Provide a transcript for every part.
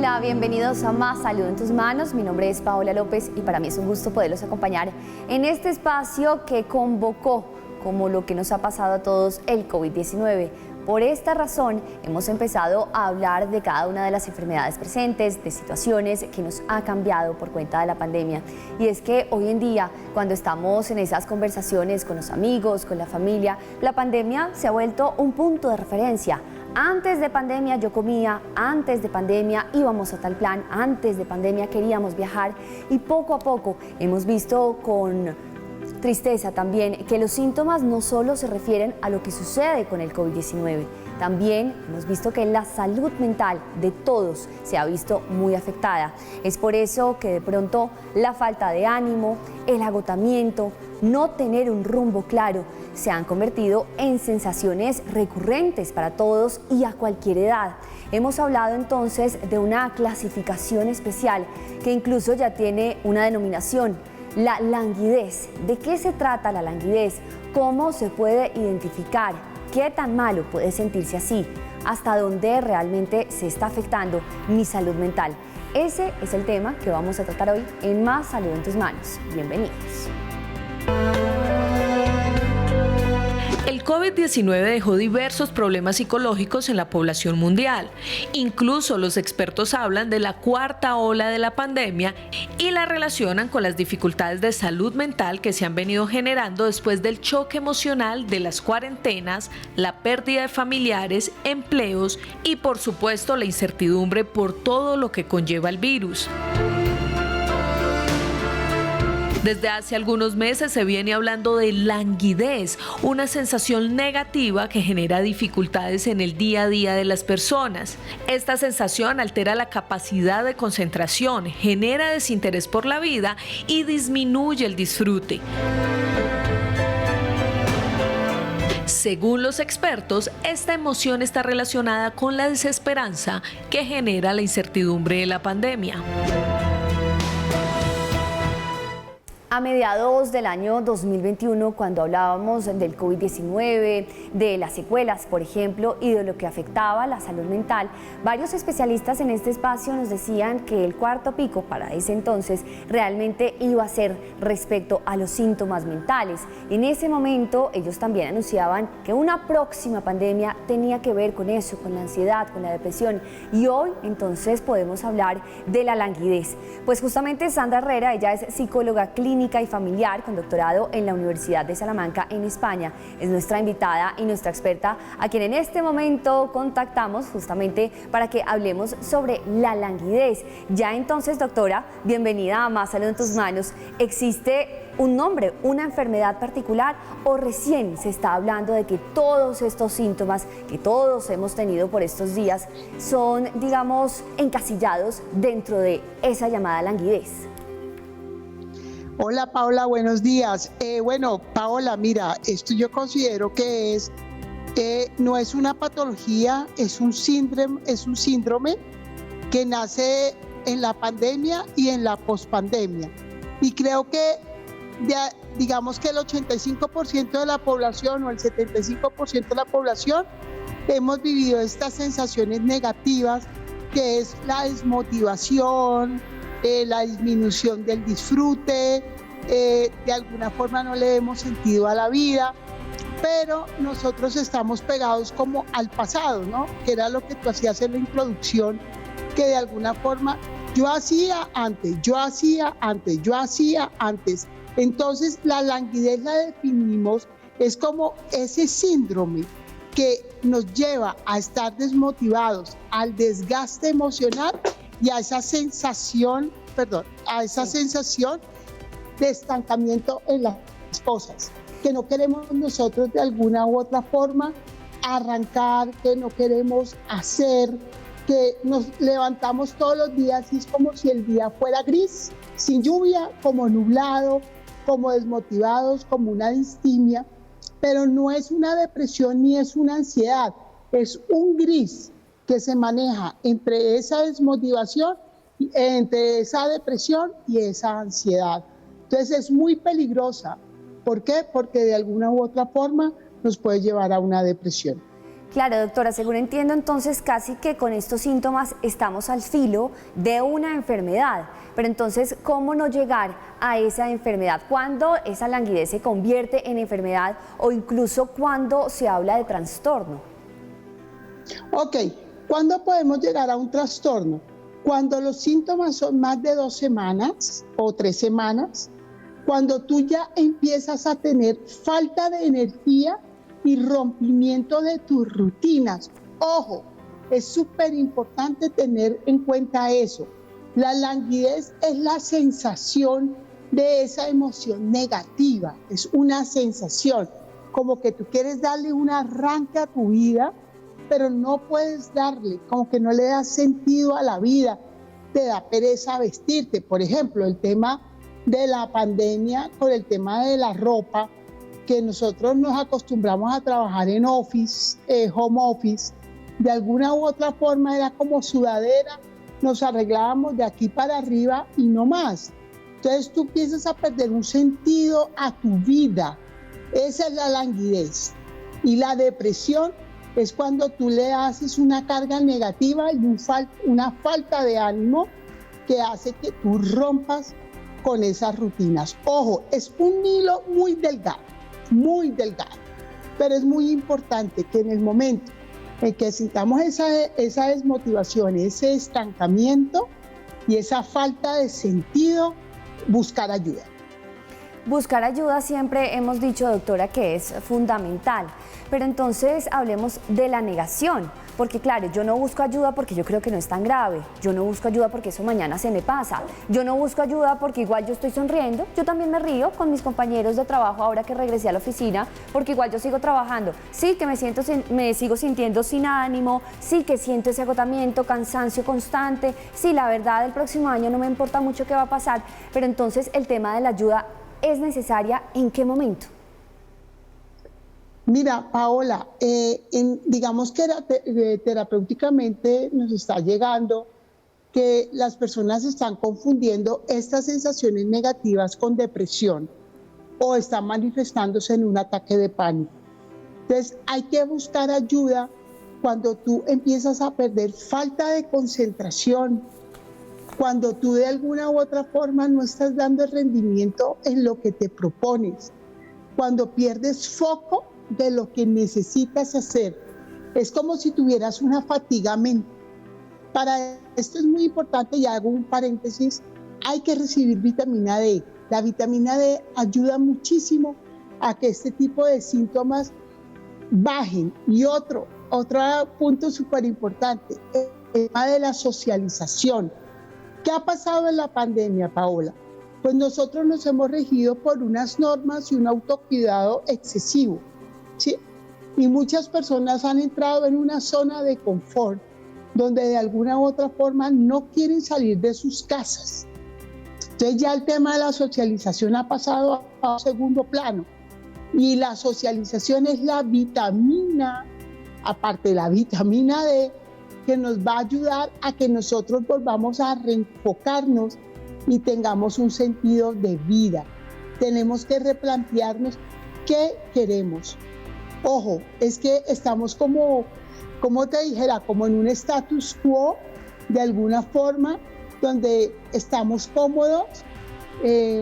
Hola, bienvenidos a Más Salud en tus Manos. Mi nombre es Paola López y para mí es un gusto poderlos acompañar en este espacio que convocó, como lo que nos ha pasado a todos, el COVID-19. Por esta razón, hemos empezado a hablar de cada una de las enfermedades presentes, de situaciones que nos ha cambiado por cuenta de la pandemia. Y es que hoy en día, cuando estamos en esas conversaciones con los amigos, con la familia, la pandemia se ha vuelto un punto de referencia. Antes de pandemia yo comía, antes de pandemia íbamos a tal plan, antes de pandemia queríamos viajar y poco a poco hemos visto con tristeza también que los síntomas no solo se refieren a lo que sucede con el COVID-19, también hemos visto que la salud mental de todos se ha visto muy afectada. Es por eso que de pronto la falta de ánimo, el agotamiento, no tener un rumbo claro, se han convertido en sensaciones recurrentes para todos y a cualquier edad. Hemos hablado entonces de una clasificación especial que incluso ya tiene una denominación: la languidez. ¿De qué se trata la languidez? ¿Cómo se puede identificar? ¿Qué tan malo puede sentirse así? ¿Hasta dónde realmente se está afectando mi salud mental? Ese es el tema que vamos a tratar hoy en Más Salud en tus Manos. Bienvenidos. El COVID-19 dejó diversos problemas psicológicos en la población mundial. Incluso los expertos hablan de la cuarta ola de la pandemia y la relacionan con las dificultades de salud mental que se han venido generando después del choque emocional de las cuarentenas, la pérdida de familiares, empleos y, por supuesto, la incertidumbre por todo lo que conlleva el virus. Desde hace algunos meses se viene hablando de languidez, una sensación negativa que genera dificultades en el día a día de las personas. Esta sensación altera la capacidad de concentración, genera desinterés por la vida y disminuye el disfrute. Según los expertos, esta emoción está relacionada con la desesperanza que genera la incertidumbre de la pandemia. A mediados del año 2021, cuando hablábamos del COVID-19, de las secuelas, por ejemplo, y de lo que afectaba la salud mental, varios especialistas en este espacio nos decían que el cuarto pico para ese entonces realmente iba a ser respecto a los síntomas mentales. En ese momento, ellos también anunciaban que una próxima pandemia tenía que ver con eso, con la ansiedad, con la depresión. Y hoy, entonces, podemos hablar de la languidez. Pues justamente Sandra Herrera, ella es psicóloga clínica y familiar con doctorado en la Universidad de Salamanca en España. Es nuestra invitada y nuestra experta, a quien en este momento contactamos justamente para que hablemos sobre la languidez. Ya entonces, doctora, bienvenida a Más Salud en tus Manos. ¿Existe un nombre, una enfermedad particular o recién se está hablando de que todos estos síntomas que todos hemos tenido por estos días son, digamos, encasillados dentro de esa llamada languidez? Hola Paola, buenos días. Bueno, Paola, mira, esto yo considero que no es una patología, es un síndrome que nace en la pandemia y en la pospandemia. Y creo que digamos que el 85% de la población o el 75% de la población hemos vivido estas sensaciones negativas, que es la desmotivación, la disminución del disfrute, de alguna forma no le hemos sentido a la vida, pero nosotros estamos pegados como al pasado, ¿no? Que era lo que tú hacías en la introducción, que de alguna forma yo hacía antes. Entonces la languidez la definimos, es como ese síndrome que nos lleva a estar desmotivados, al desgaste emocional y a esa sensación de estancamiento en las cosas, que no queremos nosotros de alguna u otra forma arrancar, que no queremos hacer, que nos levantamos todos los días y es como si el día fuera gris, sin lluvia, como nublado, como desmotivados, como una distimia, pero no es una depresión ni es una ansiedad, es un gris que se maneja entre esa desmotivación, entre esa depresión y esa ansiedad. Entonces es muy peligrosa. ¿Por qué? Porque de alguna u otra forma nos puede llevar a una depresión. Claro, doctora, según entiendo, entonces casi que con estos síntomas estamos al filo de una enfermedad. Pero entonces, ¿cómo no llegar a esa enfermedad? ¿Cuándo esa languidez se convierte en enfermedad o incluso cuando se habla de trastorno? Ok, ¿cuándo podemos llegar a un trastorno? Cuando los síntomas son más de 2 semanas o 3 semanas, cuando tú ya empiezas a tener falta de energía y rompimiento de tus rutinas. Ojo, es súper importante tener en cuenta eso. La languidez es la sensación de esa emoción negativa, es una sensación, como que tú quieres darle un arranque a tu vida, pero no puedes darle, como que no le das sentido a la vida, te da pereza vestirte. Por ejemplo, el tema de la pandemia con el tema de la ropa, que nosotros nos acostumbramos a trabajar en office, home office, de alguna u otra forma era como sudadera, nos arreglábamos de aquí para arriba y no más. Entonces tú empiezas a perder un sentido a tu vida. Esa es la languidez. Y la depresión es cuando tú le haces una carga negativa y una falta de ánimo que hace que tú rompas con esas rutinas. Ojo, es un hilo muy delgado, pero es muy importante que en el momento en que sintamos esa desmotivación, ese estancamiento y esa falta de sentido, buscar ayuda. Buscar ayuda siempre hemos dicho, doctora, que es fundamental, pero entonces hablemos de la negación, porque claro, yo no busco ayuda porque yo creo que no es tan grave, yo no busco ayuda porque eso mañana se me pasa, yo no busco ayuda porque igual yo estoy sonriendo, yo también me río con mis compañeros de trabajo ahora que regresé a la oficina, porque igual yo sigo trabajando, sí que me sigo sintiendo sin ánimo, sí que siento ese agotamiento, cansancio constante, sí, la verdad el próximo año no me importa mucho qué va a pasar, pero entonces el tema de la ayuda es necesaria, ¿en qué momento? Mira, Paola, digamos que terapéuticamente nos está llegando que las personas están confundiendo estas sensaciones negativas con depresión o están manifestándose en un ataque de pánico. Entonces, hay que buscar ayuda cuando tú empiezas a perder falta de concentración, cuando tú de alguna u otra forma no estás dando el rendimiento en lo que te propones, cuando pierdes foco de lo que necesitas hacer. Es como si tuvieras una fatiga mental. Para esto es muy importante, y hago un paréntesis, hay que recibir vitamina D. La vitamina D ayuda muchísimo a que este tipo de síntomas bajen. Y otro punto súper importante, el tema de la socialización. ¿Qué ha pasado en la pandemia, Paola? Pues nosotros nos hemos regido por unas normas y un autocuidado excesivo, ¿sí? Y muchas personas han entrado en una zona de confort donde de alguna u otra forma no quieren salir de sus casas. Entonces ya el tema de la socialización ha pasado a un segundo plano. Y la socialización es la vitamina, aparte de la vitamina D, que nos va a ayudar a que nosotros volvamos a reenfocarnos y tengamos un sentido de vida. Tenemos que replantearnos qué queremos. Ojo, es que estamos como te dijera, como en un status quo, de alguna forma, donde estamos cómodos,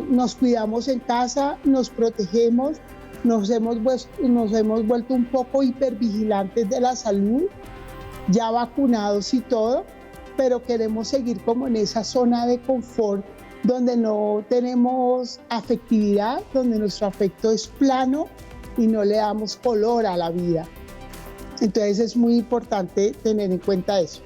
nos cuidamos en casa, nos protegemos, nos hemos vuelto un poco hipervigilantes de la salud, ya vacunados y todo, pero queremos seguir como en esa zona de confort donde no tenemos afectividad, donde nuestro afecto es plano y no le damos color a la vida. Entonces es muy importante tener en cuenta eso.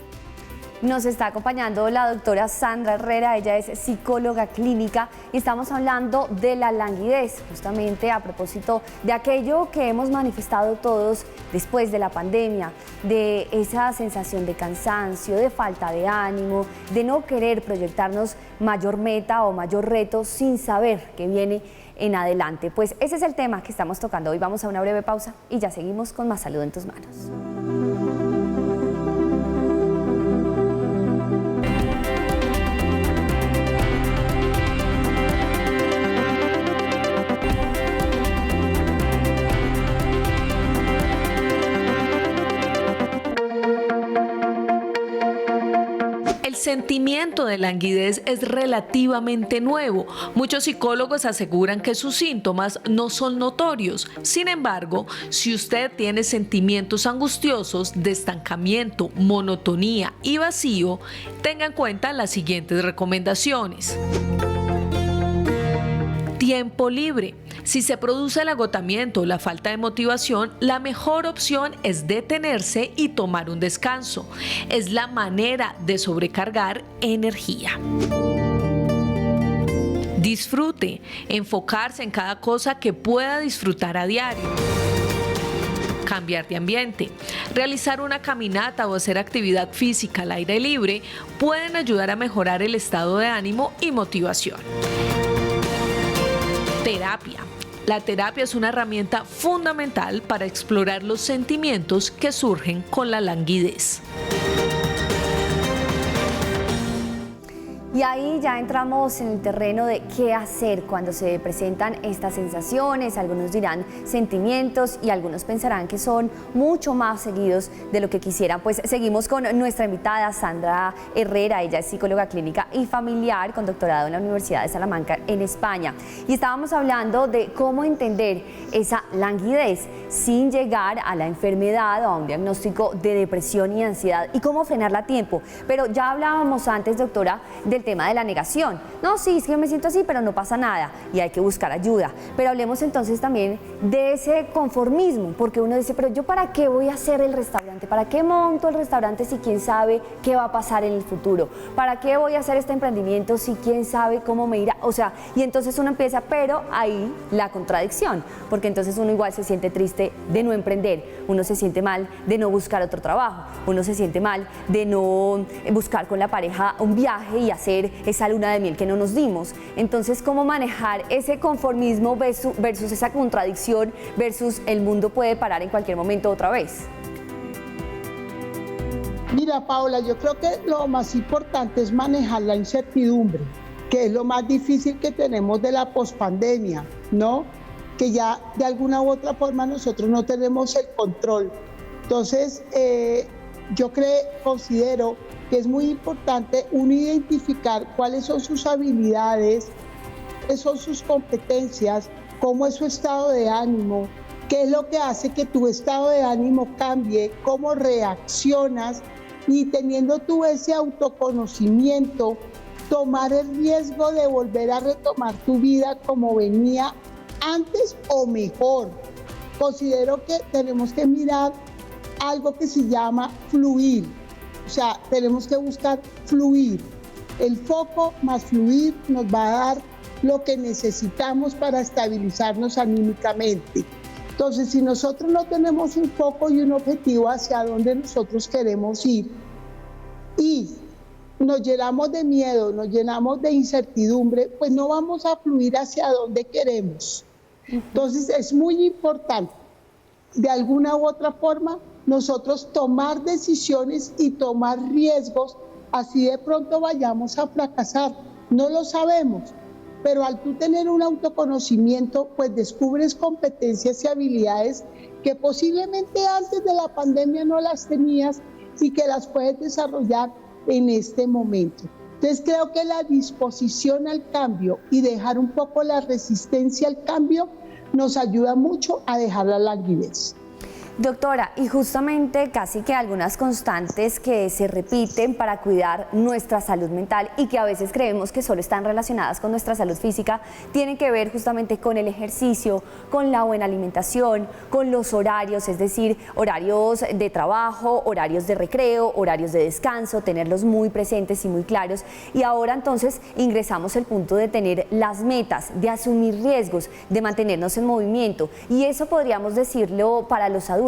Nos está acompañando la doctora Sandra Herrera, ella es psicóloga clínica y estamos hablando de la languidez, justamente a propósito de aquello que hemos manifestado todos después de la pandemia, de esa sensación de cansancio, de falta de ánimo, de no querer proyectarnos mayor meta o mayor reto sin saber qué viene en adelante. Pues ese es el tema que estamos tocando hoy. Vamos a una breve pausa y ya seguimos con más Salud en tus manos. sentimiento de languidez es relativamente nuevo. Muchos psicólogos aseguran que sus síntomas no son notorios. Sin embargo, si usted tiene sentimientos angustiosos de estancamiento, monotonía y vacío, tenga en cuenta las siguientes recomendaciones. Tiempo libre. Si se produce el agotamiento o la falta de motivación, la mejor opción es detenerse y tomar un descanso. Es la manera de sobrecargar energía. Disfrute. Enfocarse en cada cosa que pueda disfrutar a diario. Cambiar de ambiente. Realizar una caminata o hacer actividad física al aire libre pueden ayudar a mejorar el estado de ánimo y motivación. Terapia. La terapia es una herramienta fundamental para explorar los sentimientos que surgen con la languidez. Y ahí ya entramos en el terreno de qué hacer cuando se presentan estas sensaciones. Algunos dirán sentimientos y algunos pensarán que son mucho más seguidos de lo que quisieran. Pues seguimos con nuestra invitada Sandra Herrera. Ella es psicóloga clínica y familiar con doctorado en la Universidad de Salamanca en España. Y estábamos hablando de cómo entender esa languidez sin llegar a la enfermedad o a un diagnóstico de depresión y ansiedad y cómo frenarla a tiempo. Pero ya hablábamos antes, doctora, del tema de la negación. No, sí, es que yo me siento así, pero no pasa nada y hay que buscar ayuda. Pero hablemos entonces también de ese conformismo, porque uno dice, pero yo ¿para qué voy a hacer el restaurante? ¿Para qué monto el restaurante si quién sabe qué va a pasar en el futuro? ¿Para qué voy a hacer este emprendimiento si quién sabe cómo me irá? O sea, y entonces uno empieza, pero ahí la contradicción, porque entonces uno igual se siente triste de no emprender, uno se siente mal de no buscar otro trabajo, uno se siente mal de no buscar con la pareja un viaje y hacer esa luna de miel que no nos dimos. Entonces, ¿cómo manejar ese conformismo versus esa contradicción versus el mundo puede parar en cualquier momento otra vez? Mira, Paola, yo creo que lo más importante es manejar la incertidumbre, que es lo más difícil que tenemos de la pospandemia, ¿no? Que ya de alguna u otra forma nosotros no tenemos el control. Entonces, yo considero que es muy importante uno identificar cuáles son sus habilidades, cuáles son sus competencias, cómo es su estado de ánimo, qué es lo que hace que tu estado de ánimo cambie, cómo reaccionas, y teniendo tú ese autoconocimiento, tomar el riesgo de volver a retomar tu vida como venía antes o mejor. Considero que tenemos que mirar algo que se llama fluir. O sea, tenemos que buscar fluir. El foco más fluir nos va a dar lo que necesitamos para estabilizarnos anímicamente. Entonces, si nosotros no tenemos un foco y un objetivo hacia dónde nosotros queremos ir y nos llenamos de miedo, nos llenamos de incertidumbre, pues no vamos a fluir hacia donde queremos. Entonces, es muy importante, de alguna u otra forma, nosotros tomar decisiones y tomar riesgos, así de pronto vayamos a fracasar. No lo sabemos, pero al tú tener un autoconocimiento, pues descubres competencias y habilidades que posiblemente antes de la pandemia no las tenías y que las puedes desarrollar en este momento. Entonces creo que la disposición al cambio y dejar un poco la resistencia al cambio nos ayuda mucho a dejar la languidez. Doctora, y justamente casi que algunas constantes que se repiten para cuidar nuestra salud mental y que a veces creemos que solo están relacionadas con nuestra salud física, tienen que ver justamente con el ejercicio, con la buena alimentación, con los horarios, es decir, horarios de trabajo, horarios de recreo, horarios de descanso, tenerlos muy presentes y muy claros. Y ahora entonces ingresamos el punto de tener las metas, de asumir riesgos, de mantenernos en movimiento. Y eso podríamos decirlo para los adultos.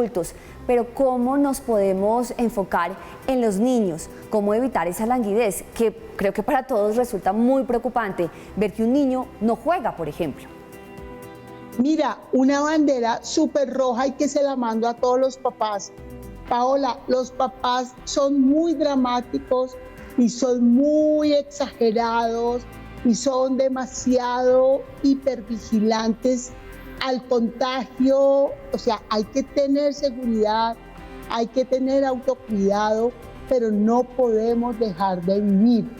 Pero ¿cómo nos podemos enfocar en los niños? ¿Cómo evitar esa languidez? Que creo que para todos resulta muy preocupante ver que un niño no juega, por ejemplo. Mira, una bandera súper roja y que se la mando a todos los papás. Paola, los papás son muy dramáticos y son muy exagerados y son demasiado hipervigilantes al contagio. O sea, hay que tener seguridad, hay que tener autocuidado pero no podemos dejar de vivir.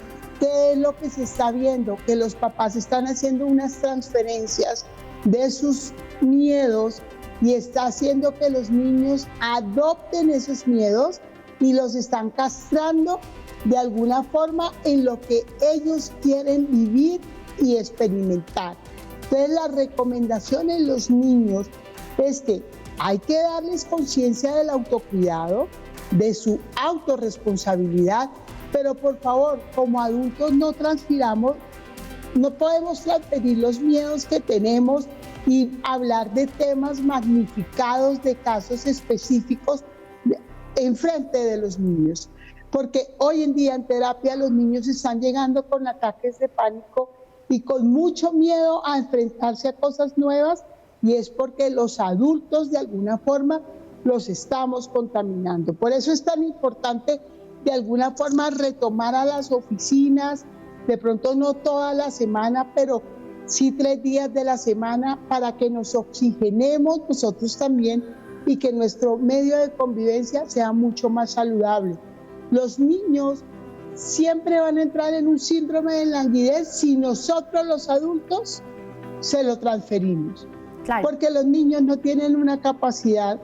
¿Qué es lo que se está viendo? Que los papás están haciendo unas transferencias de sus miedos y está haciendo que los niños adopten esos miedos y los están castrando de alguna forma en lo que ellos quieren vivir y experimentar. Entonces la recomendación en los niños es que hay que darles conciencia del autocuidado, de su autorresponsabilidad, pero por favor, como adultos no transfiramos, no podemos transferir los miedos que tenemos y hablar de temas magnificados, de casos específicos en frente de los niños. Porque hoy en día en terapia los niños están llegando con ataques de pánico y con mucho miedo a enfrentarse a cosas nuevas, y es porque los adultos de alguna forma los estamos contaminando. Por eso es tan importante de alguna forma retomar a las oficinas, de pronto no toda la semana, pero sí 3 días de la semana, para que nos oxigenemos nosotros también y que nuestro medio de convivencia sea mucho más saludable. Los niños siempre van a entrar en un síndrome de languidez si nosotros los adultos se lo transferimos. Claro. Porque los niños no tienen una capacidad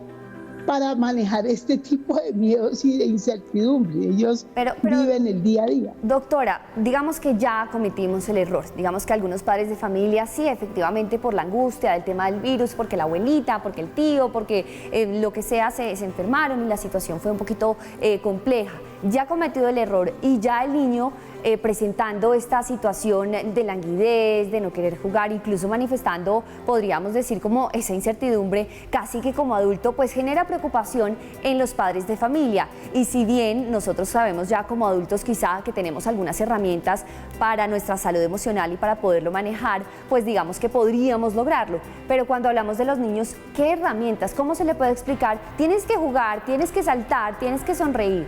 para manejar este tipo de miedos y de incertidumbre. Ellos viven el día a día. Doctora, digamos que ya cometimos el error. Digamos que algunos padres de familia, sí, efectivamente, por la angustia del tema del virus, porque la abuelita, porque el tío, porque lo que sea, se enfermaron y la situación fue un poquito compleja. Ya ha cometido el error y ya el niño presentando esta situación de languidez, de no querer jugar, incluso manifestando, podríamos decir, como esa incertidumbre, casi que como adulto, pues genera preocupación en los padres de familia. Y si bien nosotros sabemos ya como adultos quizá que tenemos algunas herramientas para nuestra salud emocional y para poderlo manejar, pues digamos que podríamos lograrlo. Pero cuando hablamos de los niños, ¿qué herramientas? ¿Cómo se le puede explicar? Tienes que jugar, tienes que saltar, tienes que sonreír.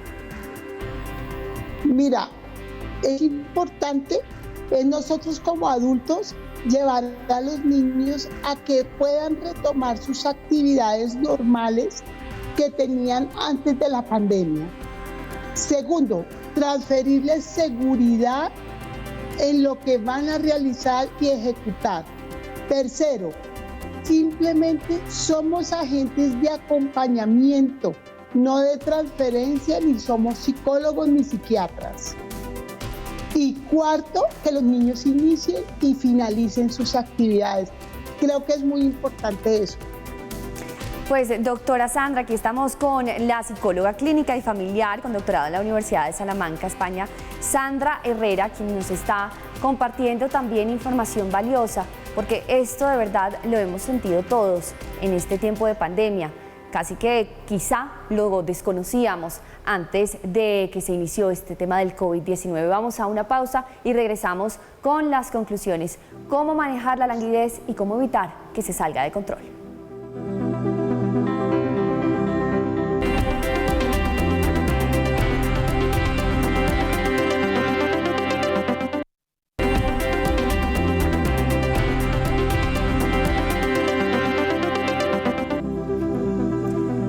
Mira, es importante nosotros como adultos llevar a los niños a que puedan retomar sus actividades normales que tenían antes de la pandemia. Segundo, transferirles seguridad en lo que van a realizar y ejecutar. Tercero, simplemente somos agentes de acompañamiento, no de transferencia, ni somos psicólogos ni psiquiatras. Y cuarto, que los niños inicien y finalicen sus actividades. Creo que es muy importante eso. Pues doctora Sandra, aquí estamos con la psicóloga clínica y familiar con doctorado en la Universidad de Salamanca, España, Sandra Herrera, quien nos está compartiendo también información valiosa, porque esto de verdad lo hemos sentido todos en este tiempo de pandemia. Casi que quizá lo desconocíamos antes de que se inició este tema del COVID-19. Vamos a una pausa y regresamos con las conclusiones, cómo manejar la languidez y cómo evitar que se salga de control.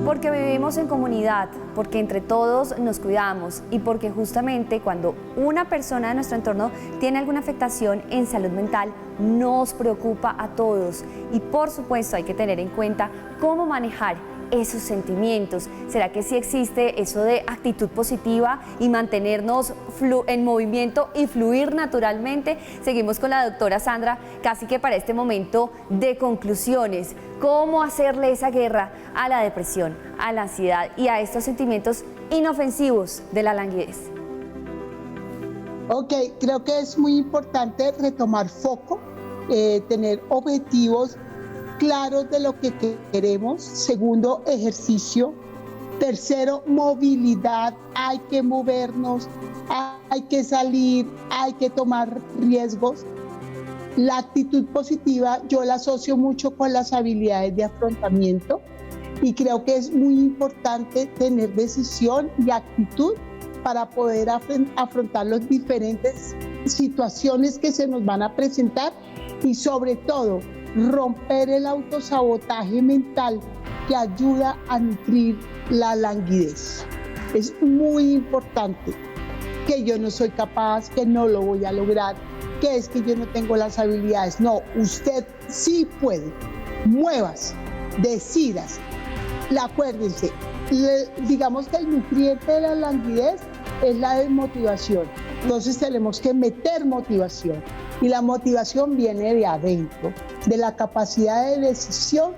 Porque vivimos en comunidad, porque entre todos nos cuidamos y porque justamente cuando una persona de nuestro entorno tiene alguna afectación en salud mental, nos preocupa a todos. Y por supuesto hay que tener en cuenta cómo manejar esos sentimientos. ¿Será que sí existe eso de actitud positiva y mantenernos en movimiento y fluir naturalmente? Seguimos con la doctora Sandra, casi que para este momento de conclusiones. ¿Cómo hacerle esa guerra a la depresión, a la ansiedad y a estos sentimientos inofensivos de la languidez? Ok, creo que es muy importante retomar foco, tener objetivos claros de lo que queremos. Segundo, ejercicio. Tercero, movilidad. Hay que movernos, hay que salir, hay que tomar riesgos. La actitud positiva yo la asocio mucho con las habilidades de afrontamiento y creo que es muy importante tener decisión y actitud para poder afrontar las diferentes situaciones que se nos van a presentar y sobre todo romper el autosabotaje mental que ayuda a nutrir la languidez. Es muy importante que yo no soy capaz, que no lo voy a lograr, que es que yo no tengo las habilidades. No, usted sí puede. Muevas, decidas. Acuérdense, digamos que el nutriente de la languidez es la desmotivación. Entonces tenemos que meter motivación. Y la motivación viene de adentro, de la capacidad de decisión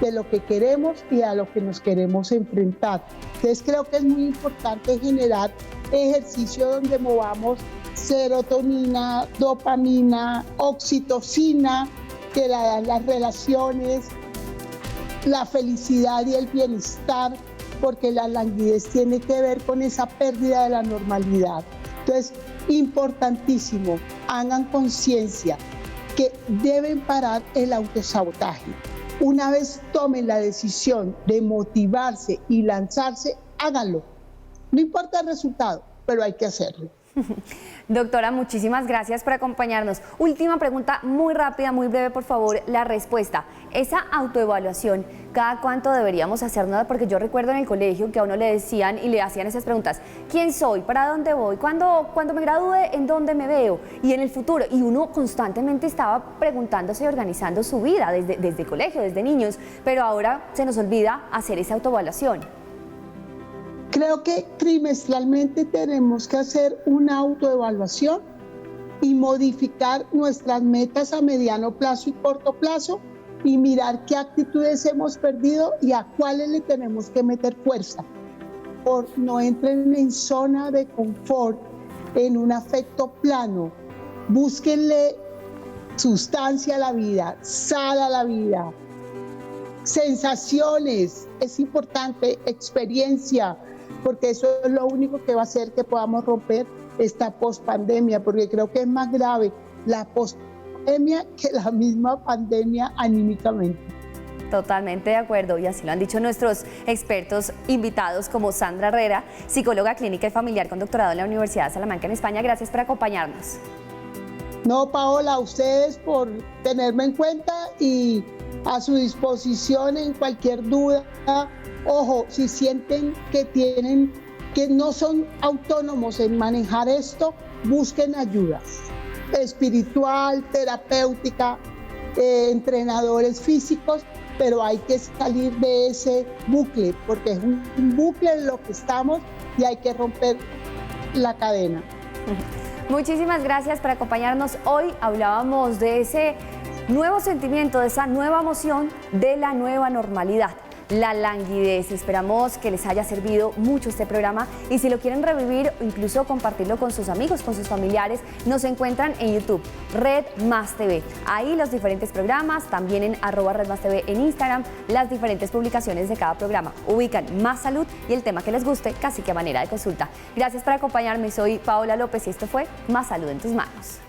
de lo que queremos y a lo que nos queremos enfrentar. Entonces creo que es muy importante generar ejercicio donde movamos serotonina, dopamina, oxitocina, que la dan las relaciones, la felicidad y el bienestar, porque la languidez tiene que ver con esa pérdida de la normalidad. Entonces, importantísimo, hagan conciencia que deben parar el autosabotaje. Una vez tomen la decisión de motivarse y lanzarse, háganlo. No importa el resultado, pero hay que hacerlo. Doctora, muchísimas gracias por acompañarnos. Última pregunta, muy rápida, muy breve, por favor, la respuesta. Esa autoevaluación, ¿cada cuánto deberíamos hacernos? Porque yo recuerdo en el colegio que a uno le decían y le hacían esas preguntas: ¿quién soy? ¿Para dónde voy? ¿Cuándo me gradúe? ¿En dónde me veo? Y en el futuro. Y uno constantemente estaba preguntándose y organizando su vida desde el colegio, desde niños, pero ahora se nos olvida hacer esa autoevaluación. Creo que trimestralmente tenemos que hacer una autoevaluación y modificar nuestras metas a mediano plazo y corto plazo y mirar qué actitudes hemos perdido y a cuáles le tenemos que meter fuerza. No entren en zona de confort, en un afecto plano. Búsquenle sustancia a la vida, sal a la vida, sensaciones, es importante, experiencia, porque eso es lo único que va a hacer que podamos romper esta pospandemia, porque creo que es más grave la pospandemia que la misma pandemia anímicamente. Totalmente de acuerdo, y así lo han dicho nuestros expertos invitados, como Sandra Herrera, psicóloga clínica y familiar con doctorado en la Universidad de Salamanca en España. Gracias por acompañarnos. No, Paola, a ustedes por tenerme en cuenta y a su disposición en cualquier duda. Ojo, si sienten que no son autónomos en manejar esto, busquen ayuda espiritual, terapéutica, entrenadores físicos, pero hay que salir de ese bucle, porque es un bucle en lo que estamos y hay que romper la cadena. Muchísimas gracias por acompañarnos. Hoy hablábamos de ese nuevo sentimiento, de esa nueva emoción, de la nueva normalidad, la languidez. Esperamos que les haya servido mucho este programa, y si lo quieren revivir o incluso compartirlo con sus amigos, con sus familiares, nos encuentran en YouTube, Red Más TV. Ahí los diferentes programas, también en @RedMásTV en Instagram, las diferentes publicaciones de cada programa. Ubican Más Salud y el tema que les guste, casi que a manera de consulta. Gracias por acompañarme, soy Paola López y esto fue Más Salud en tus manos.